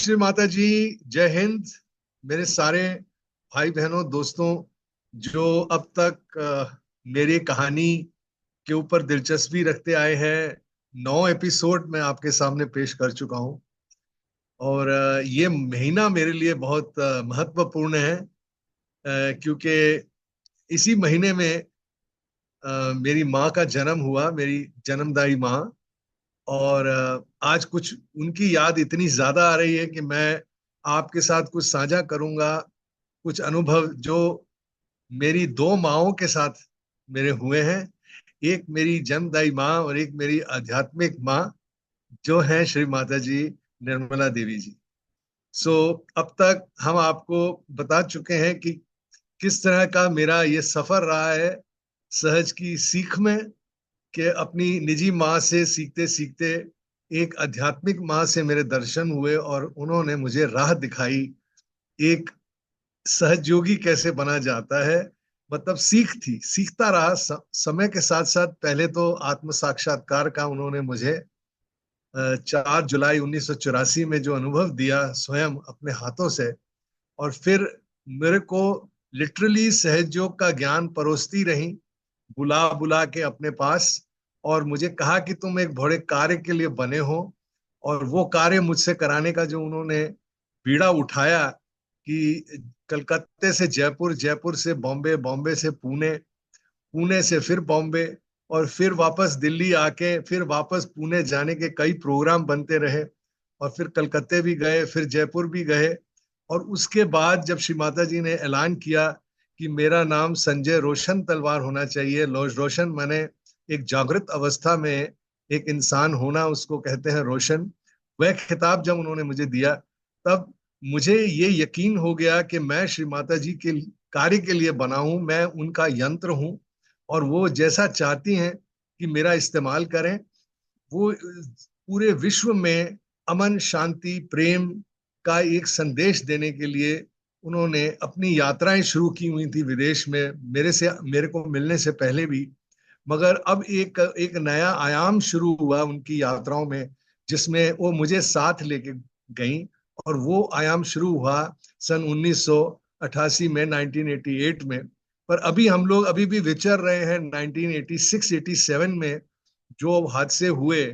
श्री माता जी। जय हिंद। मेरे सारे भाई बहनों दोस्तों जो अब तक मेरी कहानी के ऊपर दिलचस्पी रखते आए हैं। 9 एपिसोड मैं आपके सामने पेश कर चुका हूं। और ये महीना मेरे लिए बहुत महत्वपूर्ण है, क्योंकि इसी महीने में मेरी माँ का जन्म हुआ, मेरी जन्मदाई माँ। और आज कुछ उनकी याद इतनी ज्यादा आ रही है कि मैं आपके साथ कुछ साझा करूंगा। कुछ अनुभव जो मेरी दो माँओं के साथ मेरे हुए हैं। एक मेरी जन्मदाई माँ और एक मेरी आध्यात्मिक माँ, जो है श्री माता जी निर्मला देवी जी। सो अब तक हम आपको बता चुके हैं कि किस तरह का मेरा ये सफर रहा है सहज की सीख में, कि अपनी निजी माँ से सीखते सीखते एक आध्यात्मिक माँ से मेरे दर्शन हुए और उन्होंने मुझे राह दिखाई। एक सहयोगी कैसे बना जाता है, मतलब सीख थी, सीखता रहा समय के साथ साथ। पहले तो आत्म साक्षात्कार का उन्होंने मुझे 4 जुलाई 1984 में जो अनुभव दिया स्वयं अपने हाथों से, और फिर मेरे को लिटरली सहयोग का ज्ञान परोसती रही, बुला बुला के अपने पास। और मुझे कहा कि तुम एक बड़े कार्य के लिए बने हो। और वो कार्य मुझसे कराने का जो उन्होंने बीड़ा उठाया, कि कलकत्ते से जयपुर, जयपुर से बॉम्बे, बॉम्बे से पुणे, पुणे से फिर बॉम्बे, और फिर वापस दिल्ली आके फिर वापस पुणे जाने के कई प्रोग्राम बनते रहे। और फिर कलकत्ते भी गए, फिर जयपुर भी गए। और उसके बाद जब श्री माता जी ने ऐलान किया कि मेरा नाम संजय रोशन तलवार होना चाहिए, रोशन माने एक जागृत अवस्था में एक इंसान होना, उसको कहते हैं रोशन। वह खिताब जब उन्होंने मुझे दिया, तब मुझे ये यकीन हो गया कि मैं श्री माता जी के कार्य के लिए बना हूं, मैं उनका यंत्र हूं। और वो जैसा चाहती हैं कि मेरा इस्तेमाल करें, वो पूरे विश्व में अमन, शांति, प्रेम का एक संदेश देने के लिए उन्होंने अपनी यात्राएं शुरू की हुई थी विदेश में, मेरे को मिलने से पहले भी। मगर अब एक एक नया आयाम शुरू हुआ उनकी यात्राओं में, जिसमें वो मुझे साथ लेके गई। और वो आयाम शुरू हुआ सन 1988 में, 1988 में। पर अभी हम लोग अभी भी विचर रहे हैं 1986-87 में। जो हादसे हुए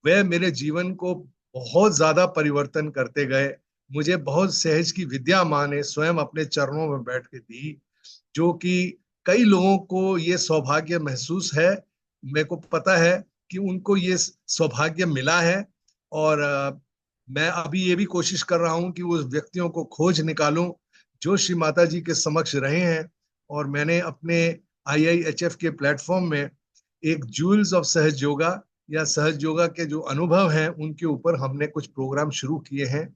वह मेरे जीवन को बहुत ज्यादा परिवर्तन करते गए। मुझे बहुत सहज की विद्या माँ ने स्वयं अपने चरणों में बैठ के दी, जो कि कई लोगों को ये सौभाग्य महसूस है। मेरे को पता है कि उनको ये सौभाग्य मिला है। और मैं अभी ये भी कोशिश कर रहा हूँ कि उस व्यक्तियों को खोज निकालूं जो श्री माता जी के समक्ष रहे हैं। और मैंने अपने IIHF के प्लेटफॉर्म में एक जूल्स ऑफ सहज योगा, या सहज योगा के जो अनुभव हैं उनके ऊपर हमने कुछ प्रोग्राम शुरू किए हैं।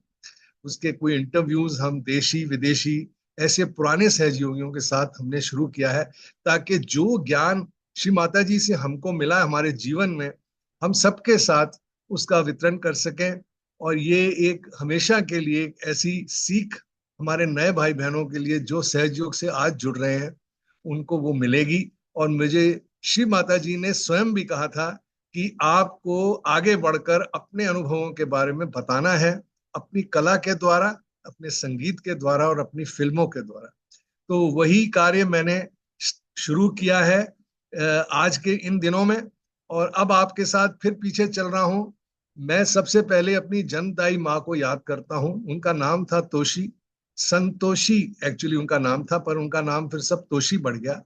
उसके कोई इंटरव्यूज हम देशी विदेशी ऐसे पुराने सहयोगियों के साथ हमने शुरू किया है, ताकि जो ज्ञान श्री माता जी से हमको मिला हमारे जीवन में, हम सबके साथ उसका वितरण कर सकें। और ये एक हमेशा के लिए एक ऐसी सीख हमारे नए भाई बहनों के लिए जो सहयोग से आज जुड़ रहे हैं, उनको वो मिलेगी। और मुझे श्री माता जी ने स्वयं भी कहा था कि आपको आगे बढ़कर अपने अनुभवों के बारे में बताना है, अपनी कला के द्वारा, अपने संगीत के द्वारा और अपनी फिल्मों के द्वारा। तो वही कार्य मैंने शुरू किया है आज के इन दिनों में। और अब आपके साथ फिर पीछे चल रहा हूं। मैं सबसे पहले अपनी जन्मदाई माँ को याद करता हूं। उनका नाम था तोशी, संतोषी एक्चुअली उनका नाम था, पर उनका नाम फिर सब तोशी बढ़ गया।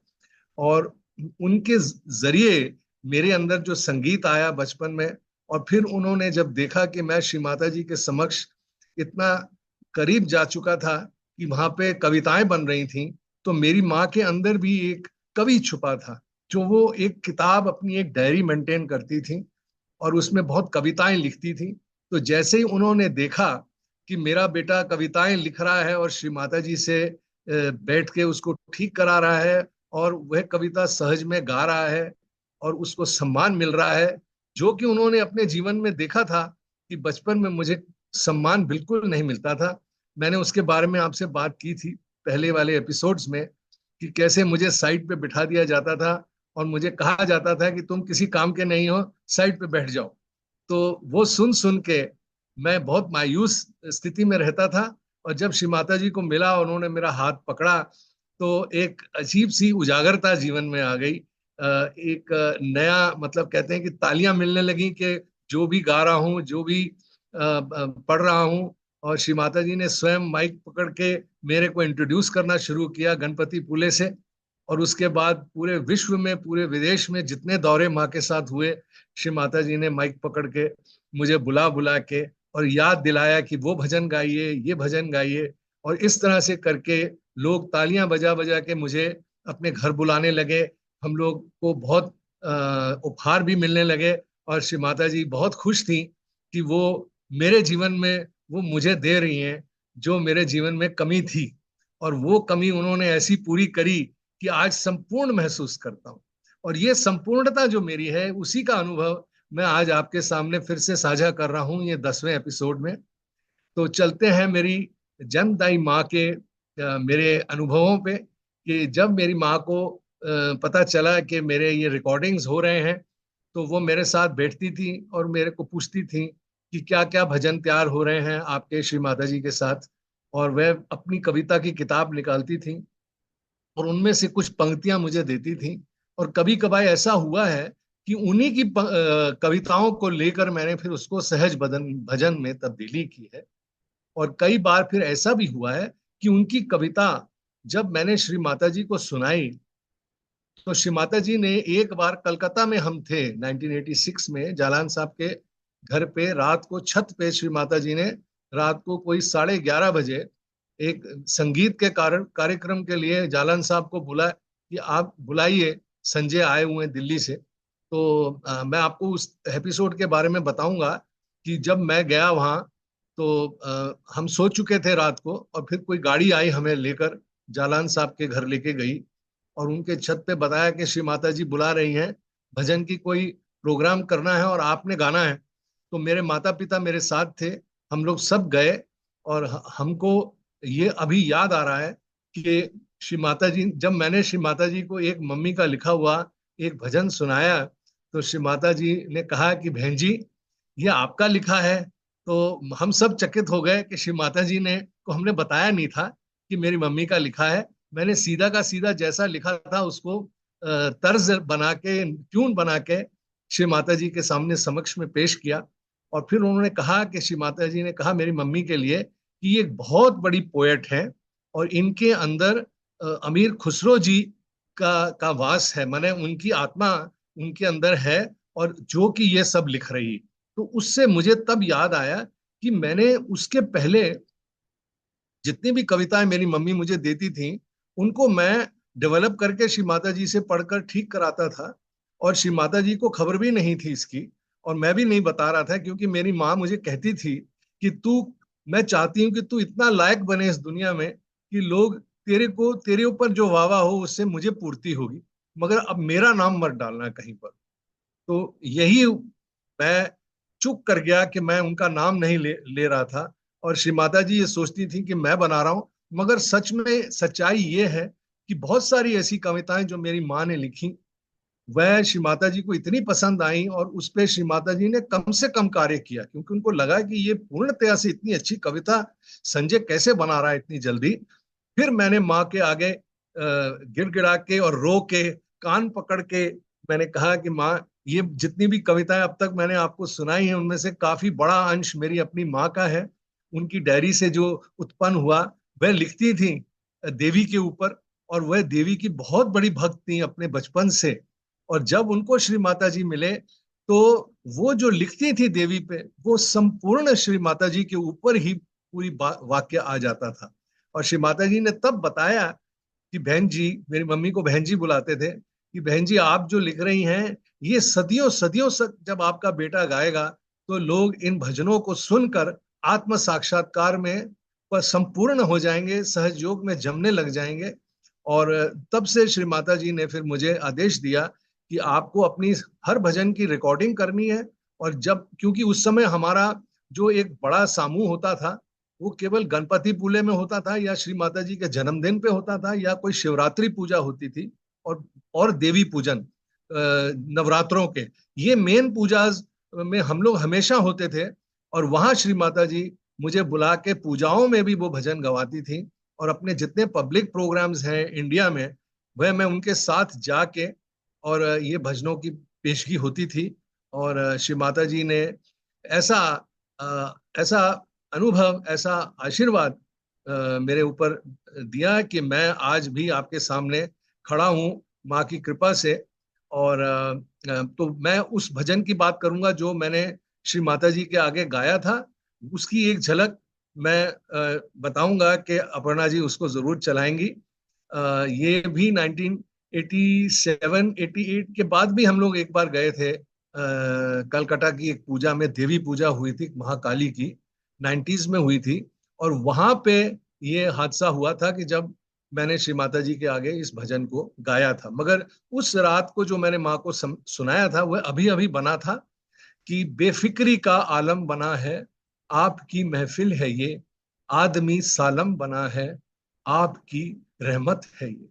और उनके जरिए मेरे अंदर जो संगीत आया बचपन में, और फिर उन्होंने जब देखा कि मैं श्री माता जी के समक्ष इतना करीब जा चुका था कि वहां पे कविताएं बन रही थी, तो मेरी माँ के अंदर भी एक कवि छुपा था, जो वो एक किताब, अपनी एक डायरी मेंटेन करती थी और उसमें बहुत कविताएं लिखती थी। तो जैसे ही उन्होंने देखा कि मेरा बेटा कविताएं लिख रहा है और श्री माता जी से बैठ के उसको ठीक करा रहा है, और वह कविता सहज में गा रहा है, और उसको सम्मान मिल रहा है, जो कि उन्होंने अपने जीवन में देखा था कि बचपन में मुझे सम्मान बिल्कुल नहीं मिलता था। मैंने उसके बारे में आपसे बात की थी पहले वाले एपिसोड्स में, कि कैसे मुझे साइड पे बिठा दिया जाता था और मुझे कहा जाता था कि तुम किसी काम के नहीं हो, साइड पे बैठ जाओ। तो वो सुन सुन के मैं बहुत मायूस स्थिति में रहता था। और जब श्री माता जी को मिला, उन्होंने मेरा हाथ पकड़ा, तो एक अजीब सी उजागरता जीवन में आ गई। एक नया, मतलब कहते हैं कि तालियां मिलने लगी कि जो भी गा रहा हूँ, जो भी पढ़ रहा हूँ। और श्री माता जी ने स्वयं माइक पकड़ के मेरे को इंट्रोड्यूस करना शुरू किया गणपति पुले से। और उसके बाद पूरे विश्व में, पूरे विदेश में जितने दौरे माँ के साथ हुए, श्री माता जी ने माइक पकड़ के मुझे बुला बुला के और याद दिलाया कि वो भजन गाइए, ये भजन गाइए। और इस तरह से करके लोग तालियां बजा बजा के मुझे अपने घर बुलाने लगे। हम लोग को बहुत उपहार भी मिलने लगे। और श्री माता जी बहुत खुश थी कि वो मेरे जीवन में वो मुझे दे रही हैं जो मेरे जीवन में कमी थी। और वो कमी उन्होंने ऐसी पूरी करी कि आज संपूर्ण महसूस करता हूँ। और ये संपूर्णता जो मेरी है, उसी का अनुभव मैं आज आपके सामने फिर से साझा कर रहा हूँ, ये 10वें एपिसोड में। तो चलते हैं मेरी जन्मदायी माँ के मेरे अनुभवों पे। कि जब मेरी माँ को पता चला कि मेरे ये रिकॉर्डिंग्स हो रहे हैं, तो वो मेरे साथ बैठती थी और मेरे को पूछती थी कि क्या क्या भजन तैयार हो रहे हैं आपके श्री माता जी के साथ। और वह अपनी कविता की किताब निकालती थी और उनमें से कुछ पंक्तियां मुझे देती थी। और कभी कभार ऐसा हुआ है कि उन्हीं की कविताओं को लेकर मैंने फिर उसको सहज बदन भजन में तब्दीली की है। और कई बार फिर ऐसा भी हुआ है कि उनकी कविता जब मैंने श्री माता जी को सुनाई, तो श्री माता जी ने एक बार, कलकत्ता में हम थे 1986 में, जालान साहब के घर पे रात को छत पे श्री माता जी ने रात को कोई 11:30 बजे एक संगीत के कार्यक्रम के लिए जालान साहब को बुला कि आप बुलाइए, संजय आए हुए हैं दिल्ली से। तो मैं आपको उस एपिसोड के बारे में बताऊंगा कि जब मैं गया वहां, तो हम सो चुके थे रात को, और फिर कोई गाड़ी आई हमें लेकर, जालान साहब के घर लेके गई। और उनके छत पे बताया कि श्री माता जी बुला रही हैं, भजन की कोई प्रोग्राम करना है और आपने गाना है। तो मेरे माता पिता मेरे साथ थे, हम लोग सब गए। और हमको ये अभी याद आ रहा है कि श्री माता जी, जब मैंने श्री माता जी को एक मम्मी का लिखा हुआ एक भजन सुनाया, तो श्री माता जी ने कहा कि बहन जी, ये आपका लिखा है। तो हम सब चकित हो गए कि श्री माता जी ने को हमने बताया नहीं था कि मेरी मम्मी का लिखा है। मैंने सीधा का सीधा जैसा लिखा था उसको तर्ज बना के, ट्यून बना के श्री माता जी के सामने समक्ष में पेश किया। और फिर उन्होंने कहा कि श्री माता जी ने कहा मेरी मम्मी के लिए कि ये एक बहुत बड़ी पोएट है और इनके अंदर अमीर खुसरो जी का वास है, माने उनकी आत्मा उनके अंदर है, और जो कि ये सब लिख रही। तो उससे मुझे तब याद आया कि मैंने उसके पहले जितनी भी कविताएं मेरी मम्मी मुझे देती थी, उनको मैं डेवलप करके श्री माता जी से पढ़कर ठीक कराता था। और श्री माता जी को खबर भी नहीं थी इसकी, और मैं भी नहीं बता रहा था, क्योंकि मेरी माँ मुझे कहती थी कि तू, मैं चाहती हूँ कि तू इतना लायक बने इस दुनिया में कि लोग तेरे ऊपर जो वाह हो उससे मुझे पूर्ति होगी, मगर अब मेरा नाम मत डालना कहीं पर। तो यही मैं चूक कर गया कि मैं उनका नाम नहीं ले रहा था। और श्री माता जी ये सोचती थी कि मैं बना रहा हूं, मगर सच में सच्चाई ये है कि बहुत सारी ऐसी कविताएं जो मेरी माँ ने लिखी, वह श्री माता जी को इतनी पसंद आई, और उस पे श्री माता जी ने कम से कम कार्य किया, क्योंकि उनको लगा कि ये पूर्णतया से इतनी अच्छी कविता संजय कैसे बना रहा है इतनी जल्दी। फिर मैंने माँ के आगे गिड़गिड़ा के और रो के, कान पकड़ के मैंने कहा कि माँ, ये जितनी भी कविताएं अब तक मैंने आपको सुनाई हैं, उनमें से काफी बड़ा अंश मेरी अपनी माँ का है। उनकी डायरी से जो उत्पन्न हुआ, वह लिखती थी देवी के ऊपर, और वह देवी की बहुत बड़ी भक्त थी अपने बचपन से। और जब उनको श्री माता जी मिले, तो वो जो लिखती थी देवी पे, वो संपूर्ण श्री माता जी के ऊपर ही पूरी वाक्य आ जाता था। और श्री माता जी ने तब बताया कि बहन जी, मेरी मम्मी को बहन जी बुलाते थे, कि बहन जी आप जो लिख रही हैं, ये सदियों सदियों से जब आपका बेटा गाएगा, तो लोग इन भजनों को सुनकर आत्म साक्षात्कार में पर संपूर्ण हो जाएंगे, सहज योग में जमने लग जाएंगे। और तब से श्री माता जी ने फिर मुझे आदेश दिया कि आपको अपनी हर भजन की रिकॉर्डिंग करनी है। और जब, क्योंकि उस समय हमारा जो एक बड़ा समूह होता था, वो केवल गणपति पूले में होता था, या श्री माता जी के जन्मदिन पे होता था, या कोई शिवरात्रि पूजा होती थी, और देवी पूजन नवरात्रों के, ये मेन पूजा में हम लोग हमेशा होते थे। और वहां श्री माता जी मुझे बुला के पूजाओं में भी वो भजन गवाती थी। और अपने जितने पब्लिक प्रोग्राम्स हैं इंडिया में, वह मैं उनके साथ जाके और ये भजनों की पेशगी होती थी। और श्री माता जी ने ऐसा ऐसा अनुभव, ऐसा आशीर्वाद मेरे ऊपर दिया कि मैं आज भी आपके सामने खड़ा हूँ माँ की कृपा से। और तो मैं उस भजन की बात करूंगा जो मैंने श्री माता जी के आगे गाया था। उसकी एक झलक मैं बताऊंगा कि अपर्णा जी उसको जरूर चलाएंगी। ये भी 1987 88 के बाद भी हम लोग एक बार गए थे कलकत्ता की एक पूजा में। देवी पूजा हुई थी महाकाली की, 90s में हुई थी। और वहां पे ये हादसा हुआ था कि जब मैंने श्री माता जी के आगे इस भजन को गाया था। मगर उस रात को जो मैंने माँ को सुनाया था वह अभी अभी बना था कि बेफिक्री का आलम बना है, आपकी महफिल है ये, आदमी सालम बना है, आपकी रहमत है ये।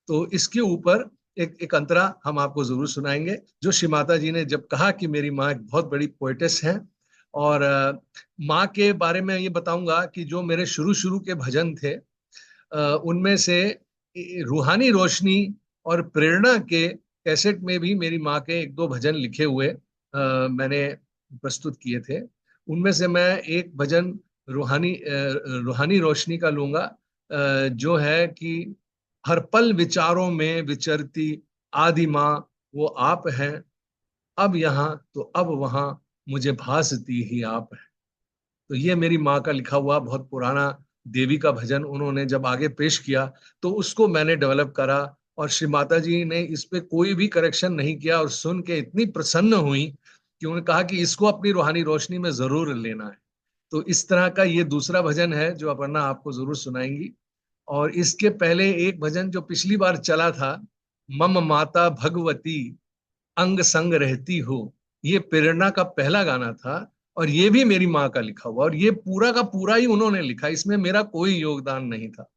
तो इसके ऊपर एक एक अंतरा हम आपको जरूर सुनाएंगे, जो श्री माता जी ने जब कहा कि मेरी माँ एक बहुत बड़ी पोएटेस है। और माँ के बारे में ये बताऊंगा कि जो मेरे शुरू शुरू के भजन थे उनमें से रूहानी रोशनी और प्रेरणा के कैसेट में भी मेरी माँ के एक दो भजन लिखे हुए मैंने प्रस्तुत किए थे। उनमें से मैं एक भजन रूहानी रोशनी का लूंगा, जो है कि हर पल विचारों में विचरती आदि माँ वो आप हैं, अब यहाँ तो अब वहां मुझे भासती ही आप है। तो ये मेरी माँ का लिखा हुआ बहुत पुराना देवी का भजन उन्होंने जब आगे पेश किया तो उसको मैंने डेवलप करा। और श्री माता जी ने इस पे कोई भी करेक्शन नहीं किया और सुन के इतनी प्रसन्न हुई कि उन्होंने कहा कि इसको अपनी रूहानी रोशनी में जरूर लेना है। तो इस तरह का ये दूसरा भजन है जो अपर्णा आपको जरूर सुनाएंगी। और इसके पहले एक भजन जो पिछली बार चला था, मम माता भगवती अंग संग रहती हो, ये प्रेरणा का पहला गाना था। और ये भी मेरी माँ का लिखा हुआ, और ये पूरा का पूरा ही उन्होंने लिखा, इसमें मेरा कोई योगदान नहीं था।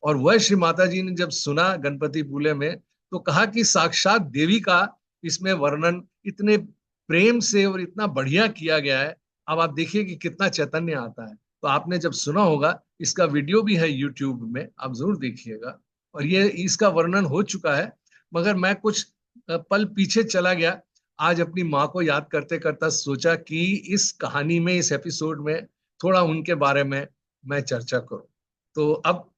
और वह श्री माता जी ने जब सुना गणपति पूले में तो कहा कि साक्षात देवी का इसमें वर्णन इतने प्रेम से और इतना बढ़िया किया गया है। अब आप देखिए कि कितना चैतन्य आता है। तो आपने जब सुना होगा, इसका वीडियो भी है यूट्यूब में, आप जरूर देखिएगा। और ये इसका वर्णन हो चुका है, मगर मैं कुछ पल पीछे चला गया। आज अपनी माँ को याद करते करता सोचा कि इस कहानी में, इस एपिसोड में थोड़ा उनके बारे में मैं चर्चा करूं। तो अब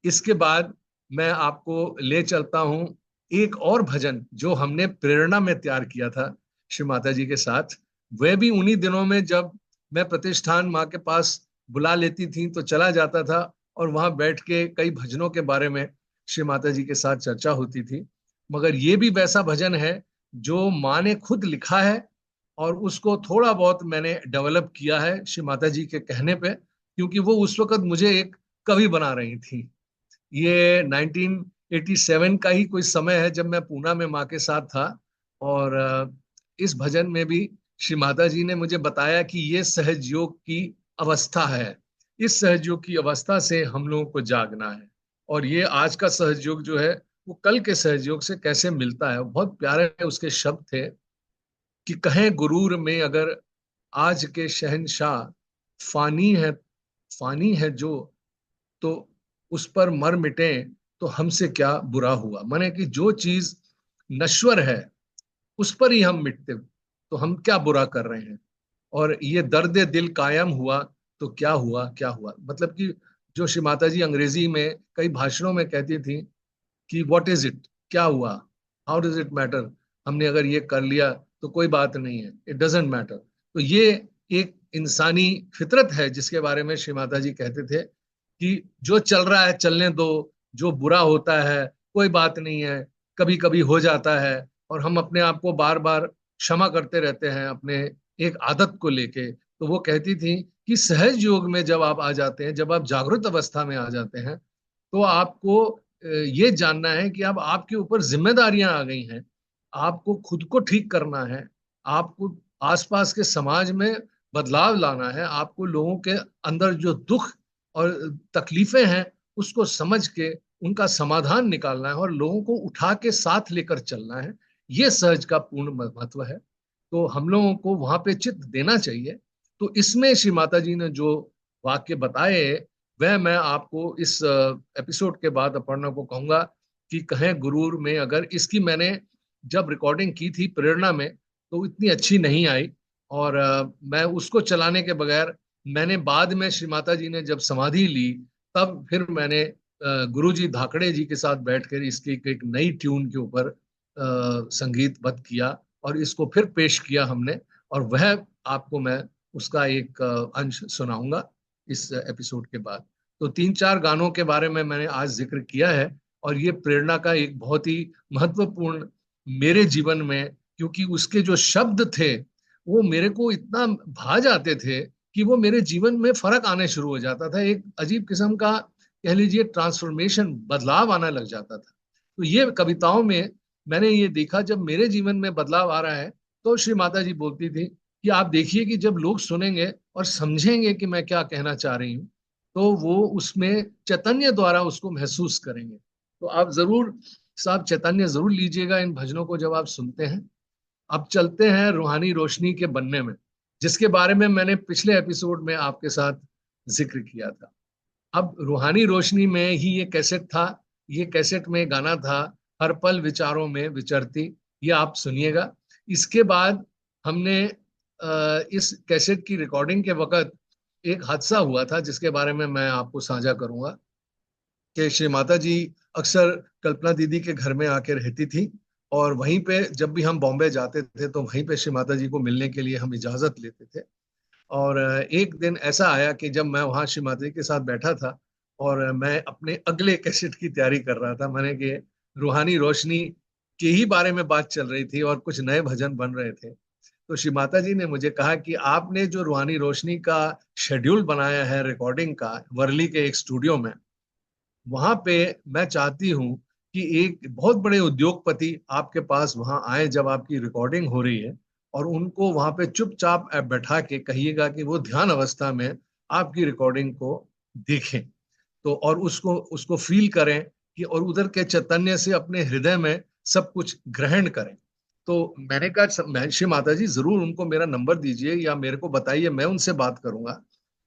इसके बाद मैं आपको ले चलता हूं एक और भजन जो हमने प्रेरणा में तैयार किया था श्री माता जी के साथ। वह भी उन्हीं दिनों में जब मैं प्रतिष्ठान माँ के पास बुला लेती थी तो चला जाता था, और वहां बैठ के कई भजनों के बारे में श्री माता जी के साथ चर्चा होती थी। मगर ये भी वैसा भजन है जो माँ ने खुद लिखा है, और उसको थोड़ा बहुत मैंने डेवलप किया है श्री माता जी के कहने पे, क्योंकि वो उस वक्त मुझे एक कवि बना रही थी। ये 1987 का ही कोई समय है जब मैं पूना में माँ के साथ था। और इस भजन में भी श्री माता जी ने मुझे बताया कि ये सहज योग की अवस्था है, इस सहज योग की अवस्था से हम लोगों को जागना है। और ये आज का सहज योग जो है वो कल के सहज योग से कैसे मिलता है। बहुत प्यारे उसके शब्द थे कि कहें गुरूर में अगर आज के शहंशाह, फानी है, फानी है जो, तो उस पर मर मिटे तो हमसे क्या बुरा हुआ। माने कि जो चीज नश्वर है उस पर ही हम मिटते तो हम क्या बुरा कर रहे हैं। और ये दर्द दिल कायम हुआ तो क्या हुआ, क्या हुआ। मतलब कि जो श्री माता जी अंग्रेजी में कई भाषणों में कहती थी कि व्हाट इज इट, क्या हुआ, हाउ डज इट मैटर, हमने अगर ये कर लिया तो कोई बात नहीं है, इट डजेंट मैटर। तो ये एक इंसानी फितरत है जिसके बारे में श्री माता जी कहते थे कि जो चल रहा है चलने दो, जो बुरा होता है कोई बात नहीं है, कभी कभी हो जाता है। और हम अपने आप को बार बार क्षमा करते रहते हैं अपने एक आदत को लेके। तो वो कहती थी कि सहज योग में जब आप आ जाते हैं, जब आप जागृत अवस्था में आ जाते हैं, तो आपको ये जानना है कि अब आपके ऊपर जिम्मेदारियां आ गई हैं, आपको खुद को ठीक करना है, आपको आसपास के समाज में बदलाव लाना है, आपको लोगों के अंदर जो दुख और तकलीफें हैं उसको समझ के उनका समाधान निकालना है और लोगों को उठा के साथ लेकर चलना है। ये सहज का पूर्ण महत्व है। तो हम लोगों को वहां पे चित्त देना चाहिए। तो इसमें श्री माता जी ने जो वाक्य बताए, वह मैं आपको इस एपिसोड के बाद अपर्णा को कहूंगा कि कहें गुरूर में, अगर इसकी मैंने जब रिकॉर्डिंग की थी प्रेरणा में, तो इतनी अच्छी नहीं आई। और मैं उसको चलाने के बगैर, मैंने बाद में श्री माता जी ने जब समाधि ली, तब फिर मैंने गुरु जी धाकड़े जी के साथ बैठकर इसकी एक नई ट्यून के ऊपर संगीतबद्ध किया, और इसको फिर पेश किया हमने। और वह आपको मैं उसका एक अंश सुनाऊंगा इस एपिसोड के बाद। तो 3-4 गानों के बारे में मैंने आज जिक्र किया है, और ये प्रेरणा का एक बहुत ही महत्वपूर्ण मेरे जीवन में, क्योंकि उसके जो शब्द थे वो मेरे को इतना भा जाते थे कि वो मेरे जीवन में फर्क आने शुरू हो जाता था, एक अजीब किस्म का कह लीजिए ट्रांसफॉर्मेशन, बदलाव आना लग जाता था। तो ये कविताओं में मैंने ये देखा, जब मेरे जीवन में बदलाव आ रहा है, तो श्री माता जी बोलती थी कि आप देखिए कि जब लोग सुनेंगे और समझेंगे कि मैं क्या कहना चाह रही हूँ, तो वो उसमें चैतन्य द्वारा उसको महसूस करेंगे। तो आप जरूर साहब चैतन्य जरूर लीजिएगा इन भजनों को जब आप सुनते हैं। अब चलते हैं रूहानी रोशनी के बनने में, जिसके बारे में मैंने पिछले एपिसोड में आपके साथ जिक्र किया था। अब रूहानी रोशनी में ही ये कैसेट था, ये कैसेट में गाना था, हर पल विचारों में विचरती। ये आप सुनिएगा। इसके बाद हमने इस कैसेट की रिकॉर्डिंग के वक्त एक हादसा हुआ था, जिसके बारे में मैं आपको साझा करूंगा। कि श्री माता जी अक्सर कल्पना दीदी के घर में आके रहती थी, और वहीं पे जब भी हम बॉम्बे जाते थे तो वहीं पे श्री माता जी को मिलने के लिए हम इजाजत लेते थे। और एक दिन ऐसा आया कि जब मैं वहां श्री माता जी के साथ बैठा था, और मैं अपने अगले कैसेट की तैयारी कर रहा था, मैंने कि रूहानी रोशनी के ही बारे में बात चल रही थी और कुछ नए भजन बन रहे थे। तो श्री माता जी ने मुझे कहा कि आपने जो रूहानी रोशनी का शेड्यूल बनाया है रिकॉर्डिंग का वर्ली के एक स्टूडियो में, वहां पे मैं चाहती हूँ कि एक बहुत बड़े उद्योगपति आपके पास वहां आए जब आपकी रिकॉर्डिंग हो रही है, और उनको वहां पे चुपचाप बैठा के कहिएगा कि वो ध्यान अवस्था में आपकी रिकॉर्डिंग को देखें, तो और उसको उसको फील करें कि, और उधर के चैतन्य से अपने हृदय में सब कुछ ग्रहण करें। तो मैंने कहा श्री माता जी जरूर उनको मेरा नंबर दीजिए या मेरे को बताइए, मैं उनसे बात करूंगा।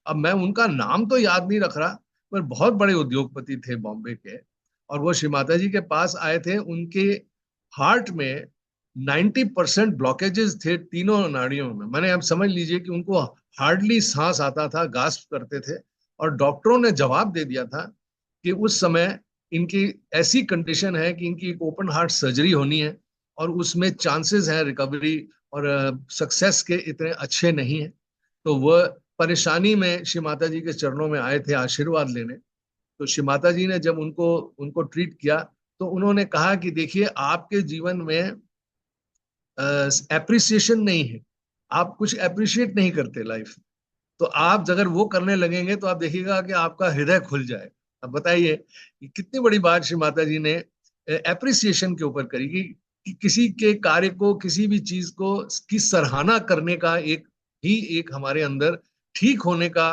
अब मैं उनका नाम तो याद नहीं रख रहा, पर बहुत बड़े उद्योगपति थे बॉम्बे के। और वो श्री माता जी के पास आए थे, उनके हार्ट में 90% ब्लॉकेजेस थे तीनों नाड़ियों में। मैंने अब समझ लीजिए कि उनको हार्डली सांस आता था, गास्प करते थे। और डॉक्टरों ने जवाब दे दिया था कि उस समय इनकी ऐसी कंडीशन है कि इनकी एक ओपन हार्ट सर्जरी होनी है, और उसमें चांसेस हैं रिकवरी और सक्सेस के इतने अच्छे नहीं है। तो वह परेशानी में श्री माता जी के चरणों में आए थे आशीर्वाद लेने। तो श्री माता जी ने जब उनको उनको ट्रीट किया, तो उन्होंने कहा कि देखिए आपके जीवन में एप्रिसिएशन नहीं है, आप कुछ एप्रिशिएट नहीं करते लाइफ। तो आप अगर वो करने लगेंगे तो आप देखिएगा कि आपका हृदय खुल जाए। अब बताइए कि कितनी बड़ी बात श्री माता जी ने एप्रिसिएशन के ऊपर करी कि किसी के कार्य को, किसी भी चीज को की सराहना करने का एक हमारे अंदर ठीक होने का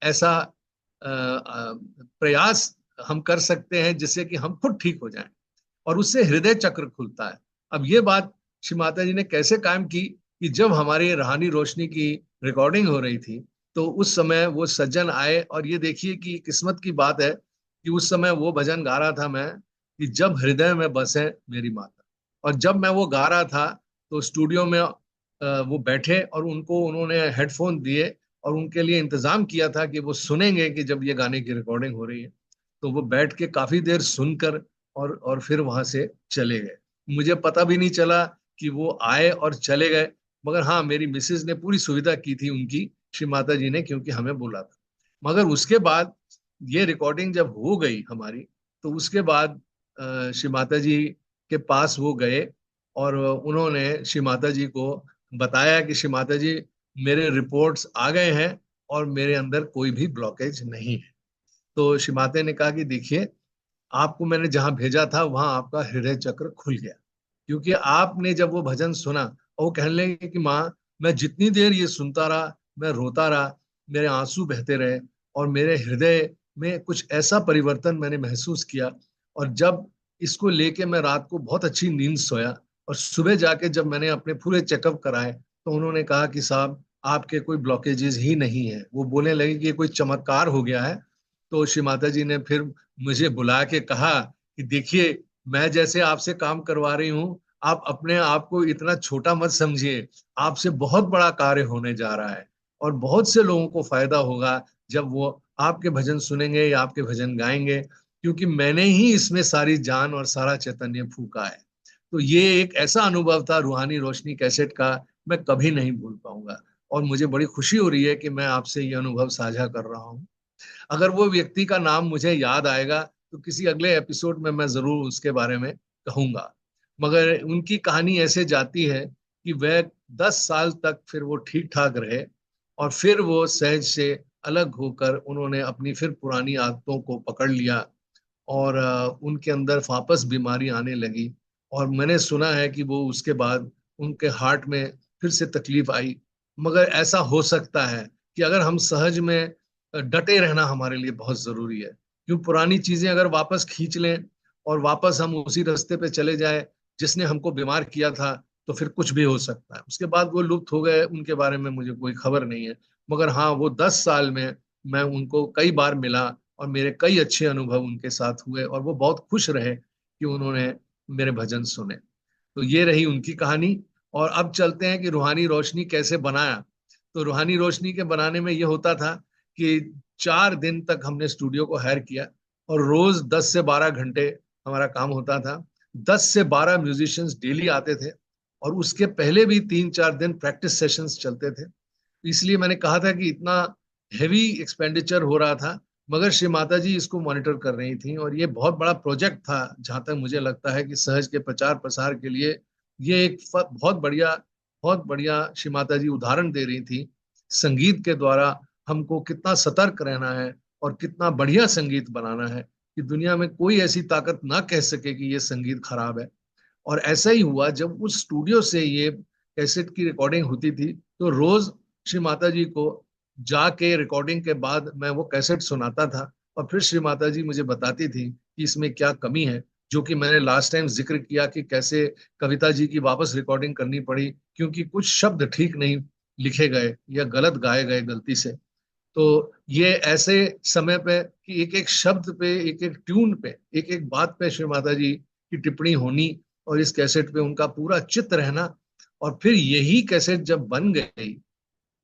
ऐसा प्रयास हम कर सकते हैं, जिससे कि हम खुद ठीक हो जाएं, और उससे हृदय चक्र खुलता है। अब ये बात श्री माता जी ने कैसे कायम की कि जब हमारी रूहानी रोशनी की रिकॉर्डिंग हो रही थी, तो उस समय वो सज्जन आए, और ये देखिए कि किस्मत की बात है कि उस समय वो भजन गा रहा था मैं, कि जब हृदय में बसे मेरी माता। और जब मैं वो गा रहा था, तो स्टूडियो में वो बैठे, और उनको उन्होंने हेडफोन दिए, और उनके लिए इंतजाम किया था कि वो सुनेंगे कि जब ये गाने की रिकॉर्डिंग हो रही है। तो वो बैठ के काफी देर सुनकर और फिर वहां से चले गए। मुझे पता भी नहीं चला कि वो आए और चले गए। मगर हाँ, मेरी मिसेज ने पूरी सुविधा की थी उनकी, श्री माता जी ने, क्योंकि हमें बोला था। मगर उसके बाद ये रिकॉर्डिंग जब हो गई हमारी, तो उसके बाद श्री माता जी के पास वो गए, और उन्होंने श्री माता जी को बताया कि श्री माता जी मेरे रिपोर्ट्स आ गए हैं, और मेरे अंदर कोई भी ब्लॉकेज नहीं है। तो श्री माता ने कहा कि देखिए, आपको मैंने जहां भेजा था वहां आपका हृदय चक्र खुल गया, क्योंकि आपने जब वो भजन सुना, और वो कहने लगे कि माँ, मैं जितनी देर ये सुनता रहा, मैं रोता रहा, मेरे आंसू बहते रहे, और मेरे हृदय में कुछ ऐसा परिवर्तन मैंने महसूस किया। और जब इसको लेके मैं रात को बहुत अच्छी नींद सोया, और सुबह जाके जब मैंने अपने पूरे चेकअप कराए, तो उन्होंने कहा कि साहब आपके कोई ब्लॉकेजेस ही नहीं है। वो बोलने लगे कि ये कोई चमत्कार हो गया है। तो श्री माता जी ने फिर मुझे बुला के कहा कि देखिए, मैं जैसे आपसे काम करवा रही हूँ, आप अपने आप को इतना छोटा मत समझिए। आपसे बहुत बड़ा कार्य होने जा रहा है और बहुत से लोगों को फायदा होगा जब वो आपके भजन सुनेंगे या आपके भजन गाएंगे, क्योंकि मैंने ही इसमें सारी जान और सारा चैतन्य फूका है। तो ये एक ऐसा अनुभव था रूहानी रोशनी कैसेट का, मैं कभी नहीं भूल पाऊंगा। और मुझे बड़ी खुशी हो रही है कि मैं आपसे ये अनुभव साझा कर रहा हूँ। अगर वो व्यक्ति का नाम मुझे याद आएगा तो किसी अगले एपिसोड में मैं जरूर उसके बारे में कहूंगा। मगर उनकी कहानी ऐसे जाती है कि वह 10 साल तक फिर वो ठीक ठाक रहे और फिर वो सहज से अलग होकर उन्होंने अपनी फिर पुरानी आदतों को पकड़ लिया और उनके अंदर वापस बीमारी आने लगी। और मैंने सुना है कि वो उसके बाद उनके हार्ट में फिर से तकलीफ आई। मगर ऐसा हो सकता है कि अगर हम सहज में डटे रहना हमारे लिए बहुत जरूरी है। क्यों पुरानी चीजें अगर वापस खींच लें और वापस हम उसी रास्ते पे चले जाए जिसने हमको बीमार किया था, तो फिर कुछ भी हो सकता है। उसके बाद वो लुप्त हो गए, उनके बारे में मुझे कोई खबर नहीं है। मगर हाँ, वो 10 साल में मैं उनको कई बार मिला और मेरे कई अच्छे अनुभव उनके साथ हुए और वो बहुत खुश रहे कि उन्होंने मेरे भजन सुने। तो ये रही उनकी कहानी। और अब चलते हैं कि रूहानी रोशनी कैसे बनाया। तो रूहानी रोशनी के बनाने में ये होता था कि 4 दिन तक हमने स्टूडियो को हायर किया और रोज 10 से 12 घंटे हमारा काम होता था। 10 से 12 म्यूजिशियंस डेली आते थे और उसके पहले भी 3-4 दिन प्रैक्टिस सेशंस चलते थे। इसलिए मैंने कहा था कि इतना हेवी एक्सपेंडिचर हो रहा था, मगर श्री माता जी इसको मॉनिटर कर रही थी और ये बहुत बड़ा प्रोजेक्ट था। जहां तक मुझे लगता है कि सहज के प्रचार प्रसार के लिए ये एक बहुत बढ़िया श्री माता जी उदाहरण दे रही थी। संगीत के द्वारा हमको कितना सतर्क रहना है और कितना बढ़िया संगीत बनाना है कि दुनिया में कोई ऐसी ताकत ना कह सके कि ये संगीत खराब है। और ऐसा ही हुआ, जब उस स्टूडियो से ये कैसेट की रिकॉर्डिंग होती थी तो रोज श्री माता जी को जाके रिकॉर्डिंग के बाद मैं वो कैसेट सुनाता था और फिर श्री माता जी मुझे बताती थी कि इसमें क्या कमी है। जो कि मैंने लास्ट टाइम जिक्र किया कि कैसे कविता जी की वापस रिकॉर्डिंग करनी पड़ी क्योंकि कुछ शब्द ठीक नहीं लिखे गए या गलत गाए गए गलती से। तो ये ऐसे समय पे कि एक एक शब्द पे, एक एक ट्यून पे, एक एक बात पे श्री माता जी की टिप्पणी होनी और इस कैसेट पे उनका पूरा चित्त रहना। और फिर यही कैसेट जब बन गई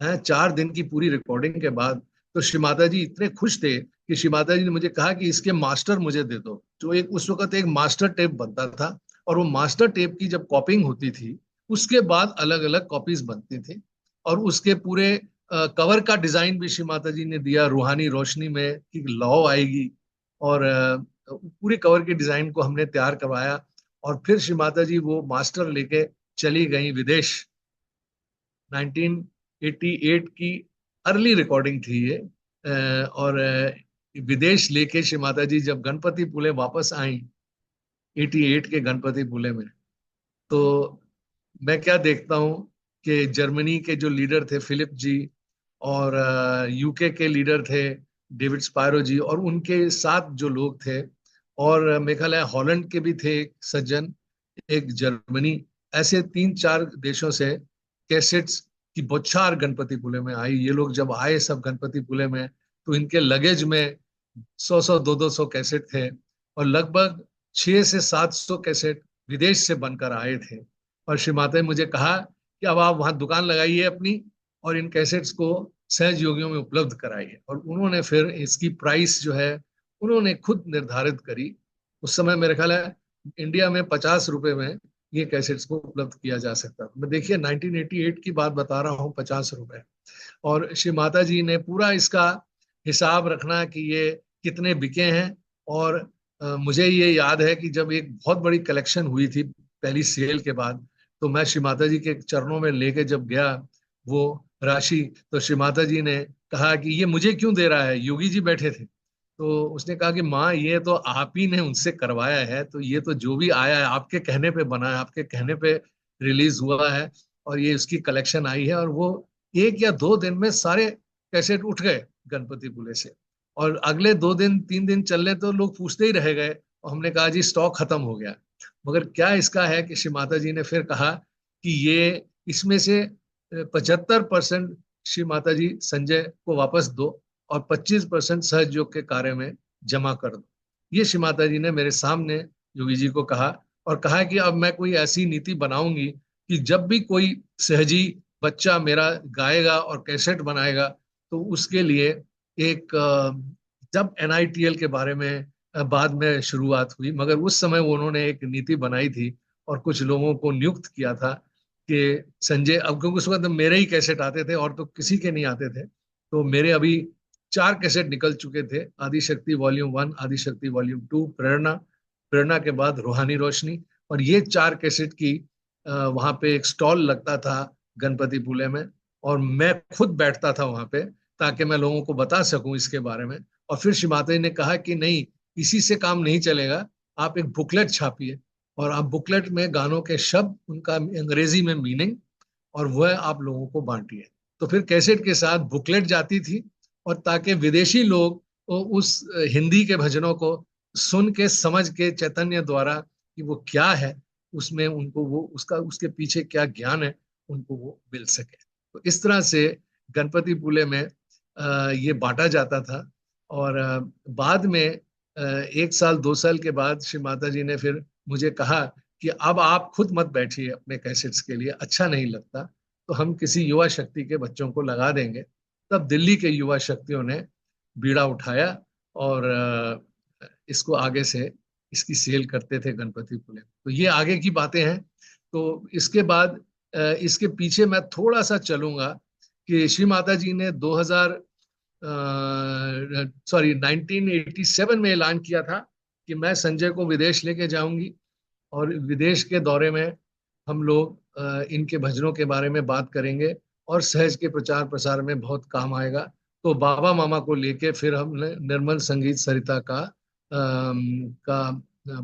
है 4 दिन की पूरी रिकॉर्डिंग के बाद, तो श्री माता जी इतने खुश थे कि श्री माता जी ने मुझे कहा कि इसके मास्टर मुझे दे दो। जो एक उस वक्त एक मास्टर टेप बनता था और वो मास्टर टेप की जब कॉपिंग होती थी उसके बाद अलग अलग कॉपीज बनती थी और उसके पूरे कवर का डिजाइन भी श्री माता जी ने दिया रूहानी रोशनी में कि लौ आएगी। और पूरे कवर के डिजाइन को हमने तैयार करवाया और फिर श्री माता जी वो मास्टर लेके चली गई विदेश। 1988 की अर्ली रिकॉर्डिंग थी ये। और विदेश लेके श्री माता जी जब गणपति पुले वापस आई 88 के गणपति पुले में, तो मैं क्या देखता हूँ कि जर्मनी के जो लीडर थे फिलिप जी और यूके के लीडर थे डेविड स्पायरो जी और उनके साथ जो लोग थे, और मेरे ख्याल है हॉलैंड के भी थे एक सज्जन, एक जर्मनी, ऐसे 3-4 देशों से कैसेट्स की बौछार गणपति पुले में आई। ये लोग जब आए सब गणपति पुले में तो इनके लगेज में 100-100 200-200 कैसेट थे और लगभग 600 से 700 कैसेट विदेश से बनकर आए थे। और श्री माता ने मुझे कहा कि अब आप वहां दुकान लगाइए अपनी और इन कैसेट्स को सहज योगियों में उपलब्ध कराइए। और उन्होंने फिर इसकी प्राइस जो है उन्होंने खुद निर्धारित करी। उस समय मेरे ख्याल है इंडिया में 50 रुपए में ये कैसेट्स को उपलब्ध किया जा सकता था। मैं देखिए 1988 की बात बता रहा हूँ, 50 रुपए। और श्री माता जी ने पूरा इसका हिसाब रखना कि ये कितने बिके हैं। और मुझे ये याद है कि जब एक बहुत बड़ी कलेक्शन हुई थी पहली सेल के बाद, तो मैं श्री माता जी के चरणों में लेके जब गया वो राशि, तो श्री माता जी ने कहा कि ये मुझे क्यों दे रहा है, योगी जी बैठे थे। तो उसने कहा कि माँ, ये तो आप ही ने उनसे करवाया है, तो ये तो जो भी आया है आपके कहने पे बना है, आपके कहने पे रिलीज हुआ है और ये उसकी कलेक्शन आई है। और वो 1 या 2 दिन में सारे कैसेट उठ गए गणपति पुले से। और अगले 2 दिन 3 दिन चलने तो लोग पूछते ही रह गए और हमने कहा जी स्टॉक खत्म हो गया। मगर क्या इसका है कि श्री माता जी ने फिर कहा कि ये इसमें से 75% श्री माता जी संजय को वापस दो और 25% सहयोग के कार्य में जमा कर दो। ये श्री माता जी ने मेरे सामने योगी जी को कहा, और कहा कि अब मैं कोई ऐसी नीति बनाऊंगी कि जब भी कोई सहजी बच्चा मेरा गाएगा और कैसेट बनाएगा तो उसके लिए एक जब एनआईटीएल के बारे में बाद में शुरुआत हुई, मगर उस समय उन्होंने एक नीति बनाई थी और कुछ लोगों को नियुक्त किया था कि संजय, अब क्योंकि उस वक्त मेरे ही कैसेट आते थे और तो किसी के नहीं आते थे, तो मेरे अभी 4 कैसेट निकल चुके थे, आदिशक्ति वॉल्यूम 1, आदिशक्ति वॉल्यूम 2, प्रेरणा, प्रेरणा के बाद रूहानी रोशनी। और ये 4 कैसेट की वहां पे एक स्टॉल लगता था गणपति पुले में, और मैं खुद बैठता था वहां पे ताकि मैं लोगों को बता सकूं इसके बारे में। और फिर श्री माता जी ने कहा कि नहीं, इसी से काम नहीं चलेगा, आप एक बुकलेट छापिए और आप बुकलेट में गानों के शब्द, उनका अंग्रेजी में मीनिंग, और वह आप लोगों को बांटिए। तो फिर कैसेट के साथ बुकलेट जाती थी, और ताकि विदेशी लोग उस हिंदी के भजनों को सुन के समझ के चैतन्य द्वारा कि वो क्या है, उसमें उनको वो उसका उसके पीछे क्या ज्ञान है, उनको वो मिल सके। तो इस तरह से गणपति पुले में ये बांटा जाता था। और बाद में 1 साल 2 साल के बाद श्री माता जी ने फिर मुझे कहा कि अब आप खुद मत बैठिए अपने कैसेट्स के लिए, अच्छा नहीं लगता, तो हम किसी युवा शक्ति के बच्चों को लगा देंगे। तब दिल्ली के युवा शक्तियों ने बीड़ा उठाया और इसको आगे से इसकी सेल करते थे गणपति पुले। तो ये आगे की बातें हैं। तो इसके बाद इसके पीछे मैं थोड़ा सा चलूंगा कि श्री माता जी ने 1987 में ऐलान किया था कि मैं संजय को विदेश लेके जाऊंगी, और विदेश के दौरे में हम लोग इनके भजनों के बारे में बात करेंगे और सहज के प्रचार प्रसार में बहुत काम आएगा। तो बाबा मामा को लेके फिर हमने निर्मल संगीत सरिता का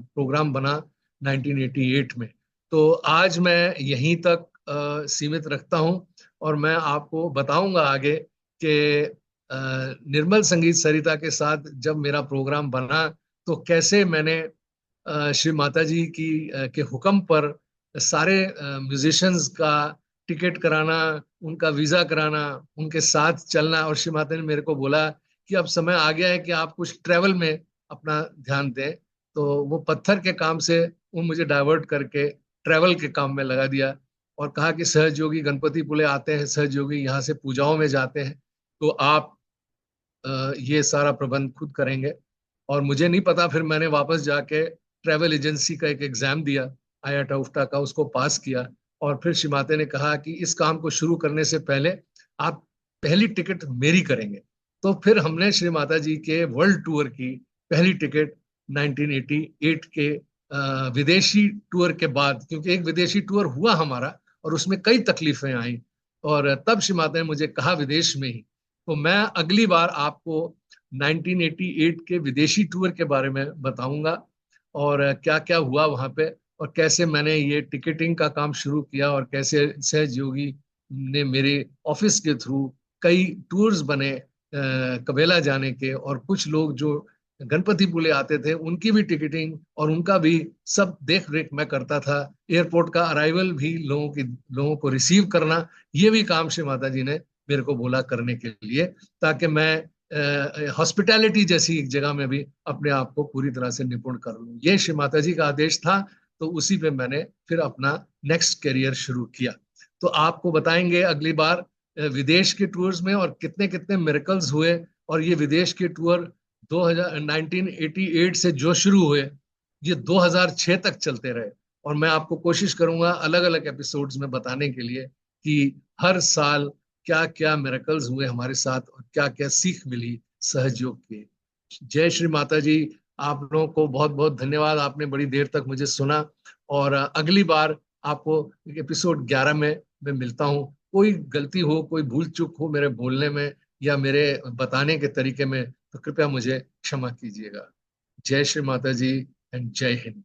प्रोग्राम बना 1988 में। तो आज मैं यहीं तक सीमित रखता हूं, और मैं आपको बताऊंगा आगे कि निर्मल संगीत सरिता के साथ जब मेरा प्रोग्राम बना तो कैसे मैंने श्री माता जी के हुक्म पर सारे म्यूजिशियंस का टिकट कराना, उनका वीजा कराना, उनके साथ चलना। और श्री माता ने मेरे को बोला कि अब समय आ गया है कि आप कुछ ट्रेवल में अपना ध्यान दें। तो वो पत्थर के काम से वो मुझे डाइवर्ट करके ट्रेवल के काम में लगा दिया, और कहा कि सहयोगी गणपति पुले आते हैं, सहयोगी यहाँ से पूजाओं में जाते हैं, तो आप ये सारा प्रबंध खुद करेंगे। और मुझे नहीं पता, फिर मैंने वापस जाके ट्रैवल एजेंसी का एक एग्जाम दिया, आईआईटी उफ्टा का, उसको पास किया। और फिर श्री माता ने कहा कि इस काम को शुरू करने से पहले आप पहली टिकट मेरी करेंगे। तो फिर हमने श्री माता जी के वर्ल्ड टूर की पहली टिकट 1988 के विदेशी टूर के बाद, क्योंकि एक विदेशी टूर हुआ हमारा और उसमें कई तकलीफें आई, और तब श्री माता ने मुझे कहा विदेश में ही। तो मैं अगली बार आपको 1988 के विदेशी टूर के बारे में बताऊंगा, और क्या क्या हुआ वहां पे, और कैसे मैंने ये टिकटिंग का काम शुरू किया, और कैसे सहयोगी ने मेरे ऑफिस के थ्रू कई टूर्स बने कबेला जाने के, और कुछ लोग जो गणपति पुले आते थे उनकी भी टिकटिंग और उनका भी सब देख रेख मैं करता था। एयरपोर्ट का अराइवल भी लोगों को रिसीव करना, ये भी काम श्री माता जी ने मेरे को बोला करने के लिए, ताकि मैं हॉस्पिटैलिटी जैसी एक जगह में भी अपने आप को पूरी तरह से निपुण कर लूं। ये श्री माता जी का आदेश था, तो उसी पे मैंने फिर अपना नेक्स्ट करियर शुरू किया। तो आपको बताएंगे अगली बार विदेश के टूर्स में और कितने कितने मिरेकल्स हुए, और ये विदेश के टूर 1988 से जो शुरू हुए ये 2006 तक चलते रहे। और मैं आपको कोशिश करूंगा अलग अलग एपिसोड्स में बताने के लिए कि हर साल क्या क्या मिरेकल्स हुए हमारे साथ और क्या क्या सीख मिली सहयोग की। जय श्री माता जी। आप लोगों को बहुत बहुत धन्यवाद, आपने बड़ी देर तक मुझे सुना। और अगली बार आपको एपिसोड 11 में मैं मिलता हूँ। कोई गलती हो, कोई भूल चूक हो मेरे बोलने में या मेरे बताने के तरीके में, तो कृपया मुझे क्षमा कीजिएगा। जय श्री माता जी एंड जय हिंद।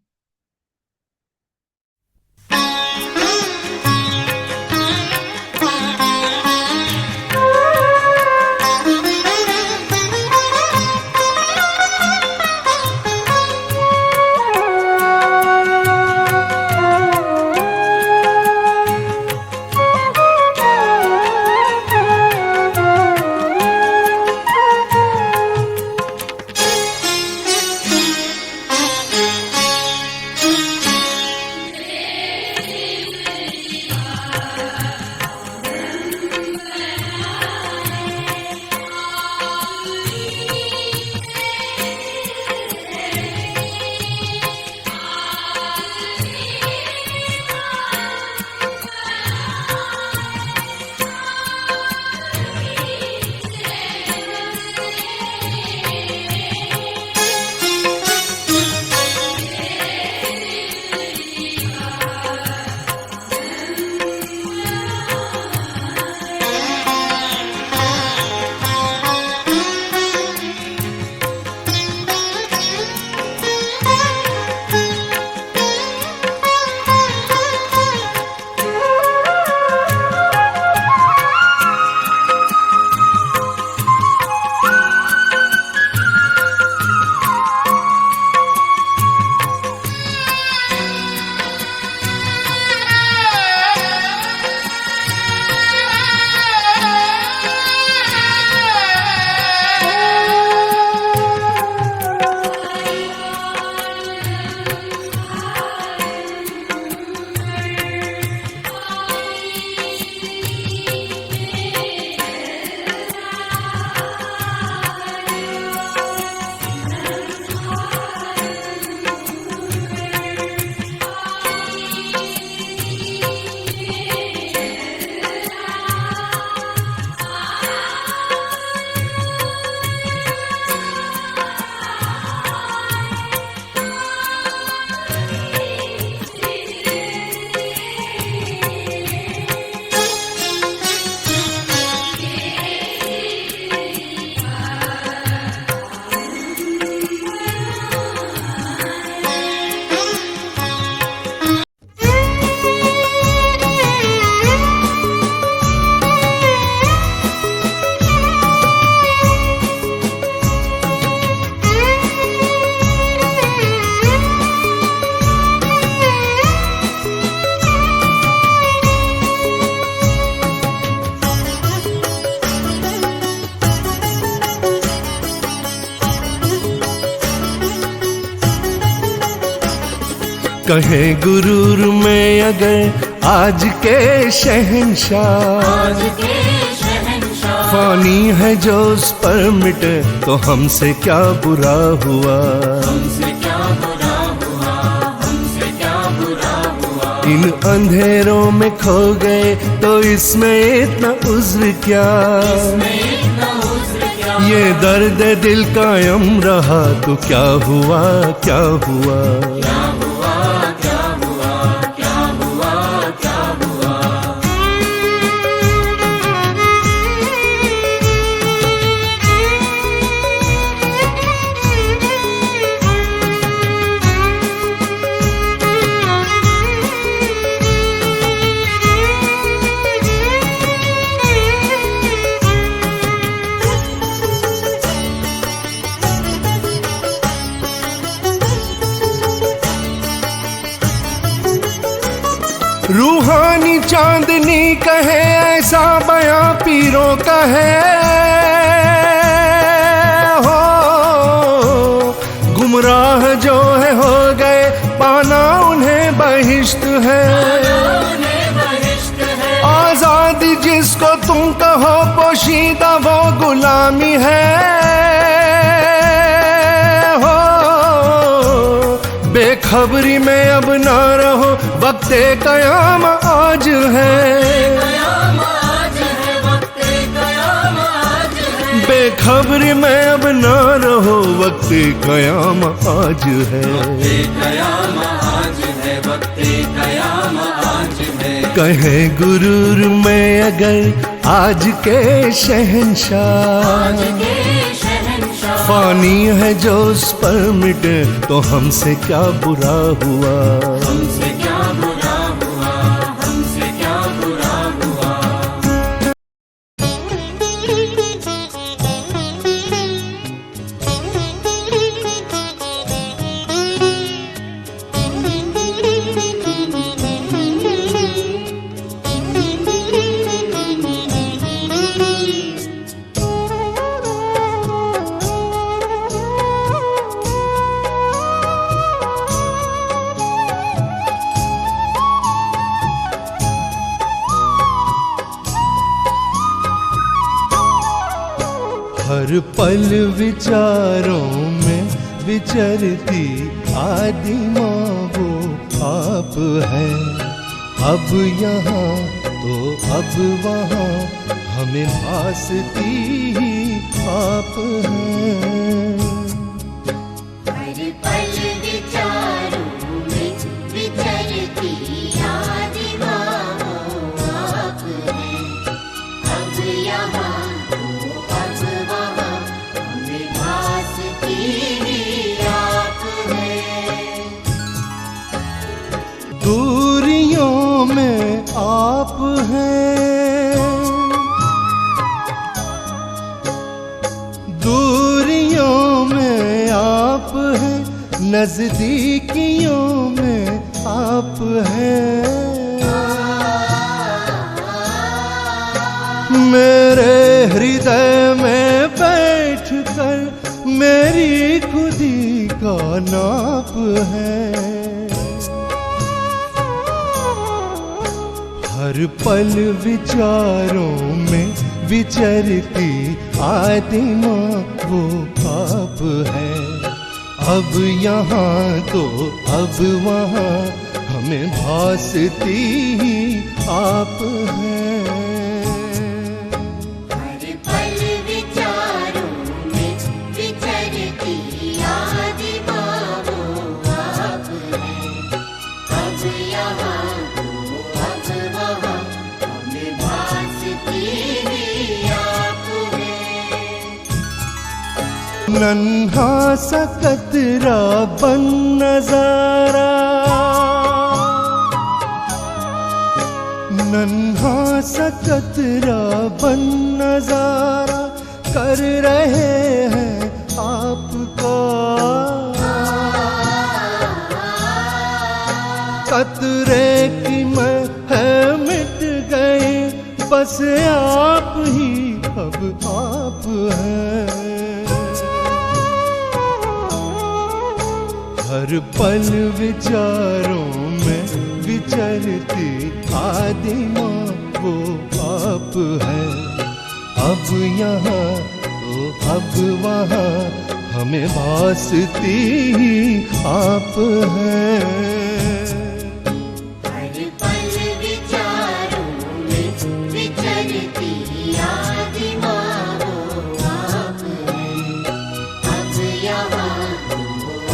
कहें गुरूर में अगर आज के शहंशाह, फानी है जो उस पर मिटे तो हमसे क्या बुरा हुआ, इन अंधेरों में खो गए तो इसमें इतना उज्र क्या, ये दर्द दिल कायम रहा तो क्या हुआ, क्या हुआ, रूहानी चांदनी कहे ऐसा बयां पीरों का है, हो गुमराह जो है हो गए पाना उन्हें बहिश्त है, आजादी जिसको तुम कहो पोशीदा वो गुलामी है, बेखबरी में अब ना रहो वक्ते कयाम आज है, बेखबरी में अब ना रहो वक्ते कयाम आज है, कहे गुरूर में अगर आज के शहंशाह, फानी है जो उस पर मिटे तो हमसे क्या बुरा हुआ, हमसे क्या बुरा हुआ, हमसे क्या बुरा हुआ। हर पल विचारों में विचरती आदिमा वो आप है, अब यहाँ तो अब वहाँ हमें भासती ही आप हैं। हर पल विचारों में विचरती आदिमा वो आप हैं, अब यहाँ दूरियों में आप हैं, दूरियों में आप हैं, नजदीकियों में आप हैं, मेरे हृदय में बैठ कर मेरी खुदी का नाप है। हर पल विचारों में विचरती आदिमा वो आप है, अब यहाँ तो अब वहाँ हमें भासती ही आप हैं। नन्हा सा कतरा बन नजारा, नन्हा सा कतरा बन नजारा कर रहे हैं आपका, कतरे की मैं है मिट गई बस आप ही अब आप हैं। हर पल विचारों में विचरती आदिमा वो आप है। अब यहाँ तो अब वहाँ हमें भासती ही आप है। हर पल विचारों में विचरती आदिमा वो आप है। अब यहाँ तो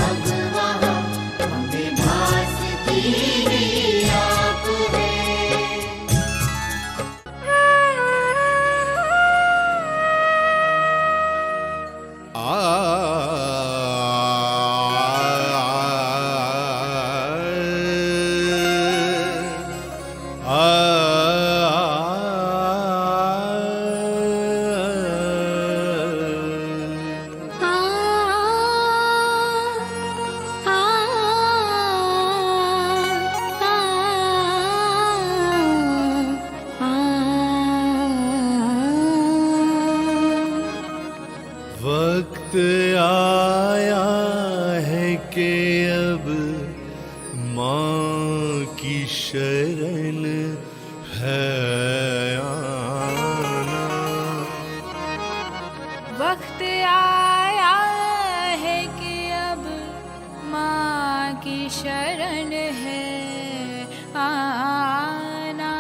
अब वहाँ हमें भासती ही आप है। वक्त आया है कि अब माँ की शरण है आना। वक्त आया है कि अब माँ की शरण है आना।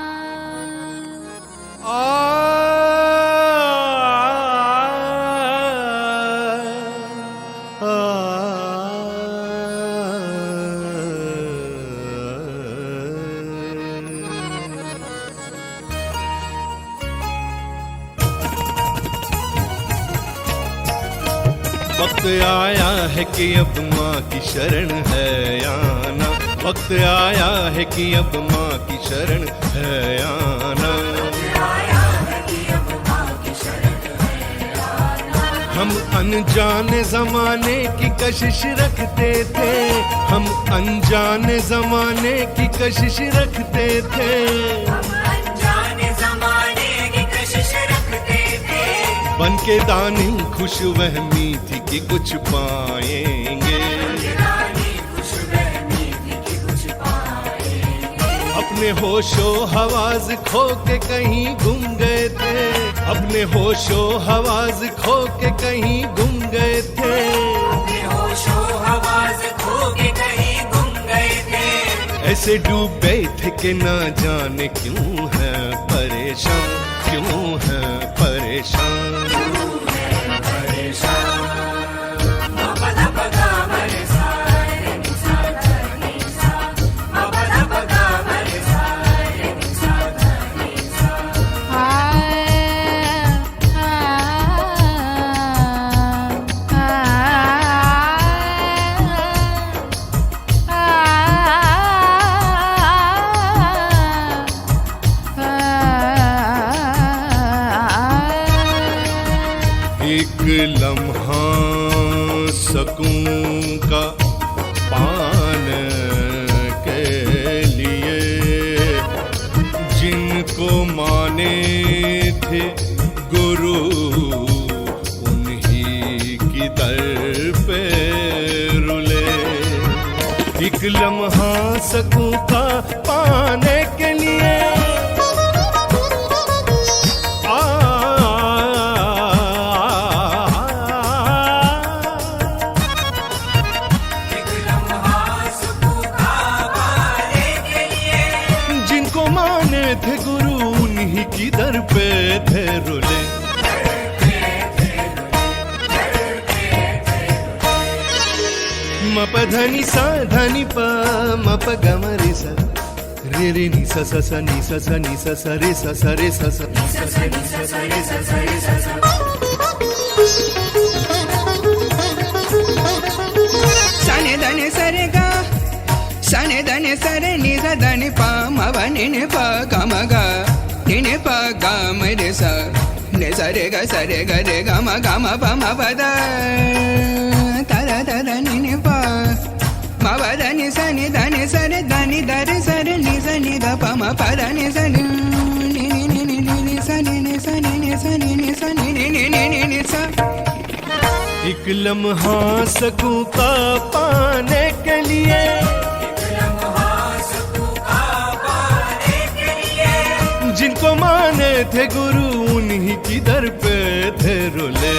वक्त आया है कि अब माँ की शरण है आना। वक्त आया है कि अब माँ की शरण है आना। हम अनजाने जमाने की कशिश रखते थे। हम अनजाने जमाने की कशिश रखते थे। बन के दानी खुश वहमी थी कि कुछ पाएंगे। अपने होशो हवाज खो के कहीं गुम गए थे। अपने होशो हवाज खो के कहीं गुम गए थे। ऐसे डूबे थे कि ना जाने क्यों है परेशान, क्यों है परेशान। एक लम्हा सकूं का पान के लिए जिनको माने थे गुरु उन्हीं की दर पे रुले। एक लम्हा सकूं का पाने के लिए थे गुरु उन्हीं की दर पे थे रुले। मप धनी सा धनी प मप गम रे सा रे रे नि सा सा सा नि सा सा नि सा सा रे सा सा रे सा सा नि सा सा नि सा सा रे सा सा रे सा सा। सने धने सरे गा सने धने सरे नि सा धनि प म व नि नि प ग म ग नि नि प ग म रे सा नि सा रे ग रे ग म प म प द त र त र नि नि प म व ध नि सा नि ध नि सा रे ध नि ध रे सा रे नि सा नि ध प म प ध नि सा नि नि नि नि नि सा नि नि सा नि नि सा नि नि सा नि नि नि नि नि सा। एक लम्हा सकूं का पाने के लिए, जिनको माने थे गुरु उन्हीं की दर पे थे रुले।